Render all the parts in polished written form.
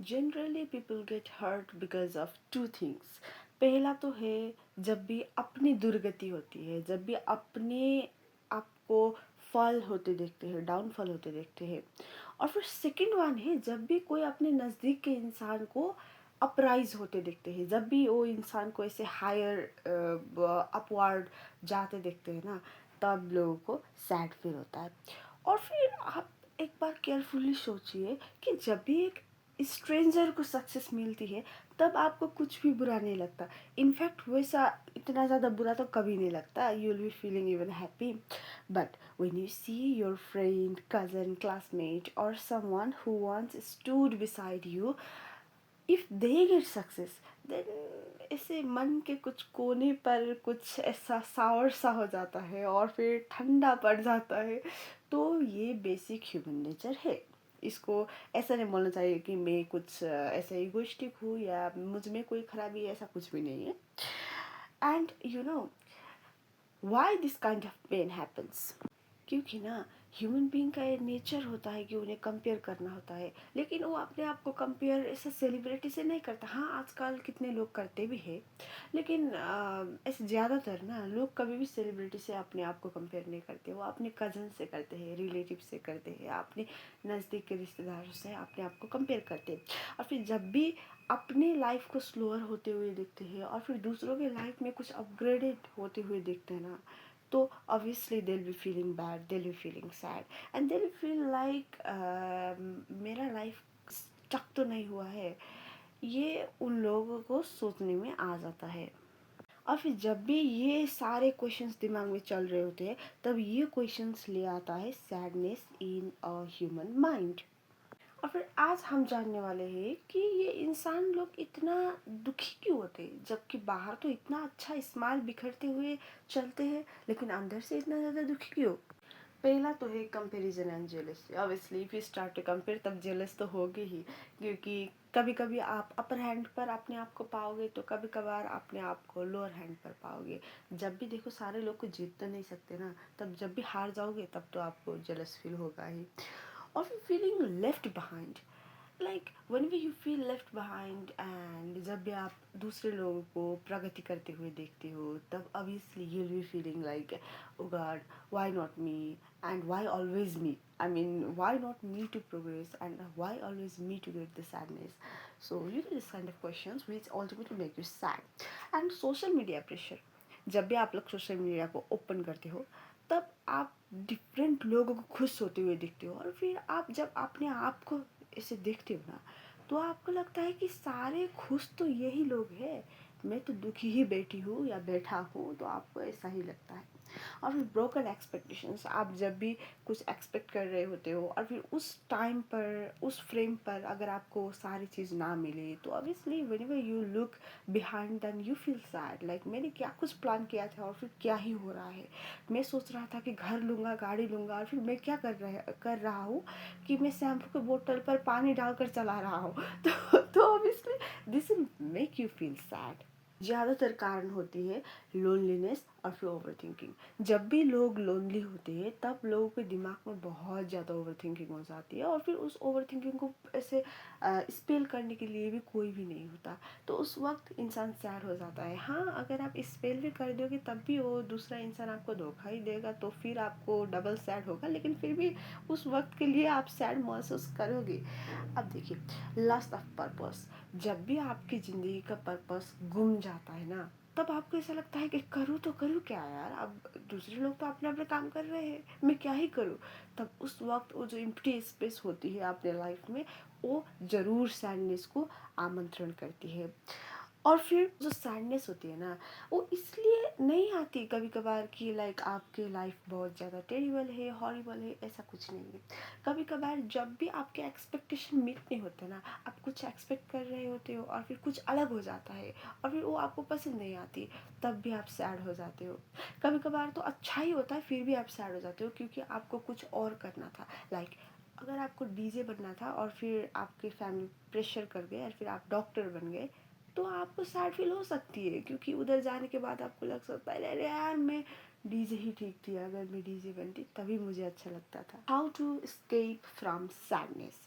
Generally people get hurt because of two things. पहला तो है जब भी अपनी दुर्गति होती है, जब भी अपने आपको फॉल होते देखते हैं, डाउनफॉल होते देखते हैं। और फिर सेकंड वन है जब भी कोई अपने नज़दीक के इंसान को अपराइज होते देखते हैं, जब भी वो इंसान को ऐसे हायर अपवार्ड जाते देखते हैं ना, तब लोगों को सैड फील होता है। और फिर आप एक बार केयरफुली सोचिए कि जब भी एक स्ट्रेंजर को सक्सेस मिलती है तब आपको कुछ भी बुरा नहीं लगता। इनफैक्ट वैसा इतना ज़्यादा बुरा तो कभी नहीं लगता, you will be feeling even happy. But when you see your friend, cousin, classmate or someone who once stood beside you, if they get success, then ऐसे मन के कुछ कोने पर कुछ ऐसा सावर सा हो जाता है और फिर ठंडा पड़ जाता है। तो ये बेसिक ह्यूमन नेचर है। इसको ऐसा नहीं बोलना चाहिए कि मैं कुछ ऐसा इगोइस्टिक हूँ या मुझ में कोई खराबी है, ऐसा कुछ भी नहीं है। And you know why this kind of pain happens, क्योंकि ना ह्यूमन बीइंग का ये नेचर होता है कि उन्हें कंपेयर करना होता है, लेकिन वो अपने आप को कंपेयर ऐसे सेलिब्रिटी से नहीं करता। हाँ, आजकल कितने लोग करते भी हैं, लेकिन ऐसे ज़्यादातर ना लोग कभी भी सेलिब्रिटी से अपने आप को कंपेयर नहीं करते। वो अपने कज़न से करते हैं, रिलेटिव से करते हैं, अपने नज़दीक के रिश्तेदारों से अपने आप को कंपेयर करते हैं। और फिर जब भी अपने लाइफ को स्लोअर होते हुए देखते हैं और फिर दूसरों के लाइफ में कुछ अपग्रेडेड होते हुए देखते हैं ना, तो obviously they'll be feeling bad, they'll be feeling sad, and they'll feel like मेरा लाइफ स्टक तो नहीं हुआ है। ये उन लोगों को सोचने में आ जाता है। और फिर जब भी ये सारे क्वेश्चंस दिमाग में चल रहे होते हैं तब ये क्वेश्चंस ले आता है sadness in a human mind. और फिर आज हम जानने वाले हैं कि ये इंसान लोग इतना दुखी क्यों होते हैं, जबकि बाहर तो इतना अच्छा स्माइल बिखरते हुए चलते हैं, लेकिन अंदर से इतना ज़्यादा दुखी क्यों। पहला तो है comparison and jealousy. Obviously if you start to compare तब जेलस तो होगी ही, क्योंकि कभी कभी आप अपर हैंड पर अपने आप को पाओगे तो कभी कभार अपने आप को लोअर हैंड पर पाओगे। जब भी देखो सारे लोग को जीत तो नहीं सकते ना, तब जब भी हार जाओगे तब तो आपको जेलस फील होगा ही। और फिर feeling left behind, like one way you feel left behind, and जब भी आप दूसरे लोगों को प्रगति करते हुए देखते हो तब obviously you will be feeling like oh God, why not me, and why always me, I mean why not me to progress, and why always me to get the sadness. So you know this kind of questions which ultimately make you sad. And social media pressure, जब भी आप लोग social media को open करते हो तब आप different लोगों को खुश होते हुए दिखते हो, और फिर आप जब अपने आप को ऐसे देखते हो ना तो आपको लगता है कि सारे खुश तो यही लोग हैं, मैं तो दुखी ही बैठी हूँ या बैठा हूँ, तो आपको ऐसा ही लगता है। और फिर ब्रोकन एक्सपेक्टेशंस, आप जब भी कुछ एक्सपेक्ट कर रहे होते हो और फिर उस टाइम पर उस फ्रेम पर अगर आपको सारी चीज़ ना मिले तो obviously whenever you look behind then you feel sad, like मैंने क्या कुछ प्लान किया था और फिर क्या ही हो रहा है। मैं सोच रहा था कि घर लूँगा, गाड़ी लूँगा, और फिर मैं क्या कर रहा हूँ कि मैं शैम्पू के बोतल पर पानी डालकर चला रहा हूँ। तो obviously this will make you feel sad. ज़्यादातर कारण होती है लोनलीनेस और फिर ओवर थिंकिंग। जब भी लोग लोनली होते हैं तब लोगों के दिमाग में बहुत ज़्यादा ओवर थिंकिंग हो जाती है, और फिर उस ओवर थिंकिंग को ऐसे स्पेल करने के लिए भी कोई भी नहीं होता, तो उस वक्त इंसान सैड हो जाता है। हाँ, अगर आप स्पेल भी कर दोगे तब भी वो दूसरा इंसान आपको धोखा ही देगा, तो फिर आपको डबल सैड होगा, लेकिन फिर भी उस वक्त के लिए आप सैड महसूस करोगे। अब देखिए, लॉस ऑफ पर्पस, जब भी आपकी ज़िंदगी का पर्पस गुम जाता है ना तब आपको ऐसा लगता है कि करूँ तो करूँ क्या यार, अब दूसरे लोग तो अपना अपना काम कर रहे हैं, मैं क्या ही करूँ। तब उस वक्त वो जो एम्प्टी स्पेस होती है अपने लाइफ में, वो ज़रूर सैडनेस को आमंत्रण करती है। और फिर जो सैडनेस होती है ना, वो इसलिए नहीं आती कभी कभार कि लाइक आपकी लाइफ बहुत ज़्यादा टेरिबल है, हॉरिबल है, ऐसा कुछ नहीं है। कभी कभार जब भी आपके एक्सपेक्टेशन मीट नहीं होते ना, आप कुछ एक्सपेक्ट कर रहे होते हो और फिर कुछ अलग हो जाता है और फिर वो आपको पसंद नहीं आती, तब भी आप सैड हो जाते हो। कभी कभार तो अच्छा ही होता है फिर भी आप सैड हो जाते हो क्योंकि आपको कुछ और करना था। लाइक अगर आपको डीजे बनना था और फिर आपके फैमिली प्रेशर कर गए और फिर आप डॉक्टर बन गए, तो आपको सैड फील हो सकती है, क्योंकि उधर जाने के बाद आपको लग सकता है अरे यार मैं डीजे ही ठीक थी, अगर मैं डीजे बनती तभी मुझे अच्छा लगता था। How to escape from sadness.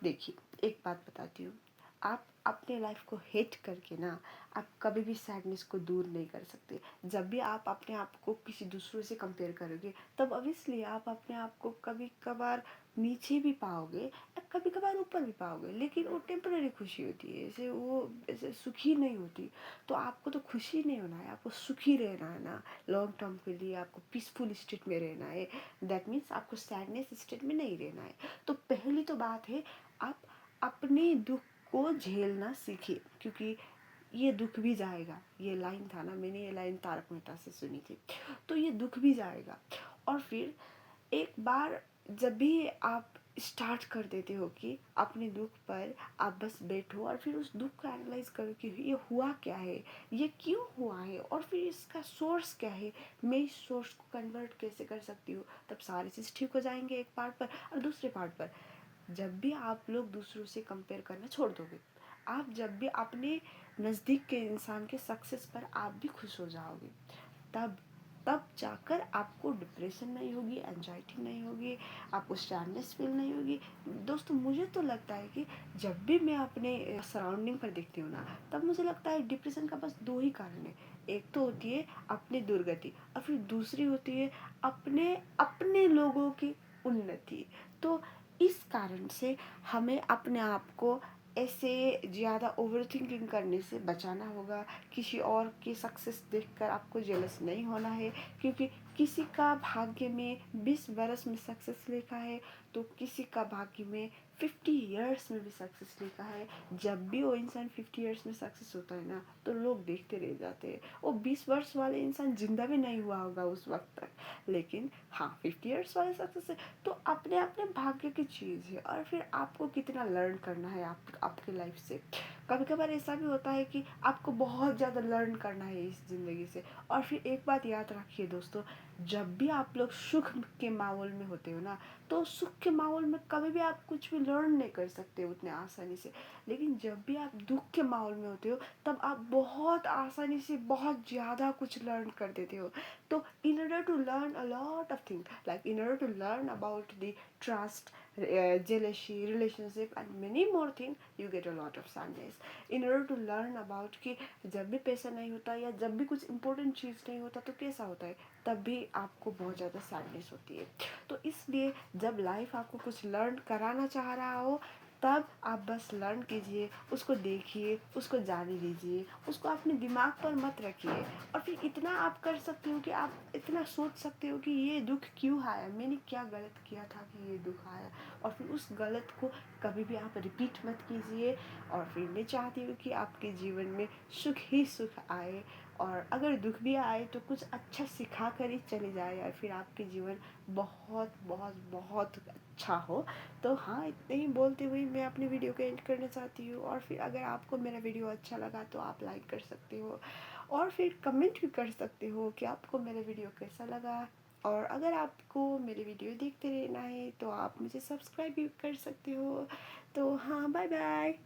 देखिए, एक बात बताती हूँ, आप अपने लाइफ को हेट करके ना आप कभी भी सैडनेस को दूर नहीं कर सकते। जब भी आप अपने आप को किसी दूसरों से कंपेयर करोगे तब ऑब्वियसली आप अपने आप को कभी कभार नीचे भी पाओगे, कभी कभार ऊपर भी पाओगे, लेकिन वो टेम्पररी खुशी होती है, ऐसे वो ऐसे सुखी नहीं होती। तो आपको तो खुशी नहीं होना है, आपको सुखी रहना है ना, लॉन्ग टर्म के लिए आपको पीसफुल स्टेट में रहना है। दैट मीन्स आपको सैडनेस स्टेट में नहीं रहना है। तो पहली तो बात है, आप अपने दुख को झेलना सीखिए, क्योंकि ये दुख भी जाएगा। ये लाइन था ना, मैंने ये लाइन तारक मेहता से सुनी थी। तो ये दुख भी जाएगा। और फिर एक बार जब भी आप स्टार्ट कर देते हो कि अपने दुख पर आप बस बैठो और फिर उस दुख को एनालाइज करो कि ये हुआ क्या है, ये क्यों हुआ है, और फिर इसका सोर्स क्या है, मैं इस सोर्स को कन्वर्ट कैसे कर सकती हूँ, तब सारी चीज़ ठीक हो जाएंगे एक पार्ट पर। और दूसरे पार्ट पर जब भी आप लोग दूसरों से कंपेयर करना छोड़ दोगे, आप जब भी अपने नज़दीक के इंसान के सक्सेस पर आप भी खुश हो जाओगे, तब तब जाकर आपको डिप्रेशन नहीं होगी, एंजाइटी नहीं होगी, आपको सैडनेस फील नहीं होगी। दोस्तों मुझे तो लगता है कि जब भी मैं अपने सराउंडिंग पर देखती हूँ ना, तब मुझे लगता है डिप्रेशन का बस दो ही कारण है। एक तो होती है अपनी दुर्गति, और फिर दूसरी होती है अपने अपने लोगों की उन्नति। तो इस कारण से हमें अपने आप को ऐसे ज़्यादा ओवर थिंकिंग करने से बचाना होगा। किसी और की सक्सेस देखकर आपको जेलस नहीं होना है, क्योंकि किसी का भाग्य में 20 बरस में सक्सेस लिखा है, तो किसी का भाग्य में 50 ईयर्स में भी सक्सेस लिखा है। जब भी वो इंसान 50 ईयर्स में सक्सेस होता है ना, तो लोग देखते रह जाते हैं। वो 20 वर्ष वाले इंसान जिंदा भी नहीं हुआ होगा उस वक्त तक, लेकिन हाँ 50 ईयर्स वाले सक्सेस है। तो अपने अपने भाग्य की चीज़ है, और फिर आपको कितना लर्न करना है आपके लाइफ से। कभी कभार ऐसा भी होता है कि आपको बहुत ज़्यादा लर्न करना है इस ज़िंदगी से। और फिर एक बात याद रखिए दोस्तों, जब भी आप लोग सुख के माहौल में होते हो ना, तो सुख के माहौल में कभी भी आप कुछ भी लर्न नहीं कर सकते उतने आसानी से। लेकिन जब भी आप दुख के माहौल में होते हो, तब आप बहुत आसानी से बहुत ज़्यादा कुछ लर्न कर देते हो। तो in order to learn a lot of things, like in order to learn about the trust, jealousy, relationship and many more things, you get a lot of sadness. In order to learn about कि जब भी पैसा नहीं होता या जब भी कुछ important चीज़ नहीं होता तो कैसा होता है, तब भी आपको बहुत ज़्यादा सैडनेस होती है। तो इसलिए जब लाइफ आपको कुछ लर्न कराना चाह रहा हो, तब आप बस लर्न कीजिए, उसको देखिए, उसको जाने दीजिए, उसको अपने दिमाग पर मत रखिए। और फिर इतना आप कर सकते हो कि आप इतना सोच सकते हो कि ये दुख क्यों आया, मैंने क्या गलत किया था कि ये दुख आया, और फिर उस गलत को कभी भी आप रिपीट मत कीजिए। और फिर मैं चाहती हूँ कि आपके जीवन में सुख ही सुख आए, और अगर दुख भी आए तो कुछ अच्छा सिखा कर ही चले जाए, और फिर आपके जीवन बहुत बहुत बहुत अच्छा हो। तो हाँ, इतने ही बोलते हुए मैं अपनी वीडियो को एंड करना चाहती हूँ। और फिर अगर आपको मेरा वीडियो अच्छा लगा तो आप लाइक कर सकते हो, और फिर कमेंट भी कर सकते हो कि आपको मेरा वीडियो कैसा लगा। और अगर आपको मेरे वीडियो देखते रहना है तो आप मुझे सब्सक्राइब भी कर सकते हो। तो हाँ, बाय बाय।